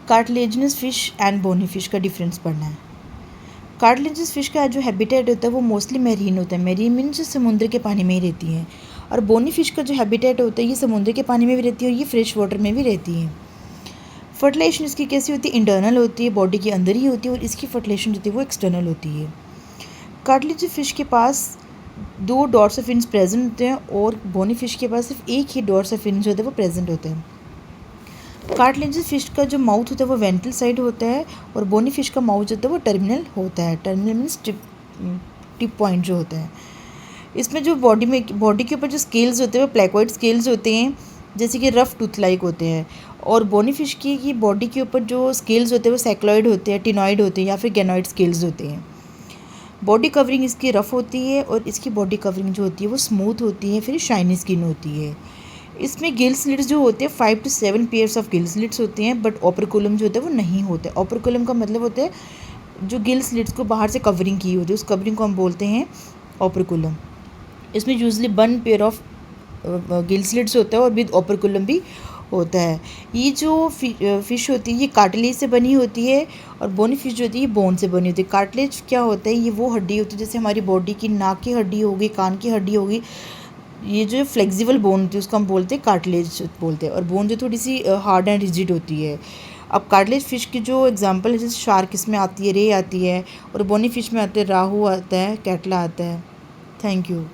Cartilaginous fish and bony fish का difference पढ़ना है। कार्टिलेजिनस फ़िश का जो हैबिटेट होता है वो मोस्टली मैरीन होता है। मैरीन मीन्स जो समुद्र के पानी में ही रहती हैं। और बोनी फ़िश का जो हैबिटेट होता है ये समुद्र के पानी में भी रहती है और ये फ्रेश वाटर में भी रहती है। फर्टिलाइजेशन इसकी कैसी होती है? इंटरनल होती है, बॉडी के अंदर ही होती है, और इसकी फर्टिलाइजेशन जो होती है वो एक्सटर्नल होती है। कार्टिलेजिनस फ़िश के पास 2 डॉर्सल फिन्स प्रेजेंट होते हैं और बोनी फ़िश के पास सिर्फ एक ही डॉर्सल फिन जो होता है वो प्रेजेंट होता है। कार्टिलेजिनस फ़िश का जो माउथ होता है वो वेंट्रल साइड होता है और बोनी फ़िश का माउथ जो होता है वो टर्मिनल होता है। टर्मिनल मीन्स टिप पॉइंट जो होता है। इसमें जो बॉडी के ऊपर जो स्केल्स होते हैं वो प्लेकोइड स्केल्स होते हैं, जैसे कि रफ टूथ लाइक होते हैं। और बोनी फ़िश की बॉडी के ऊपर जो स्केल्स होते हैं वो सैक्लॉइड होते हैं, टिनॉइड होते हैं या फिर गैनॉइड स्केल्स होते हैं। बॉडी कवरिंग इसकी रफ़ होती है और इसकी बॉडी कवरिंग जो होती है वो स्मूथ होती है, फिर शाइनी स्किन होती है। इसमें गिल स्लिट्स जो होते हैं 5 to 7 pairs of gill slits होते हैं, बट ओपरकुलम जो होता है वो नहीं होता है। ओपरकुलम का मतलब होता है जो गिल स्लिट्स को बाहर से कवरिंग की होती है, उस कवरिंग को हम बोलते हैं ओपरकुलम। इसमें usually 1 pair of gill slits होता है और विद ओपरकुलम भी होता है। ये जो फ़िश होती है ये कार्टिलेज से बनी होती है और बोनी फ़िश जो होती है ये बोन से बनी होती है। कार्टिलेज क्या होता है? ये वो हड्डी होती है जैसे हमारी बॉडी की नाक की हड्डी होगी, कान की हड्डी होगी, ये जो फ्लेक्सिबल बोन होती है उसको हम बोलते हैं कार्टिलेज बोलते हैं। और बोन जो थोड़ी सी हार्ड एंड रिजिड होती है। अब कार्टिलेज फ़िश की जो एग्जांपल है जैसे शार्क इसमें आती है, रे आती है, और बोनी फ़िश में आते हैं राहू आता है, कैटला आता है। Thank you.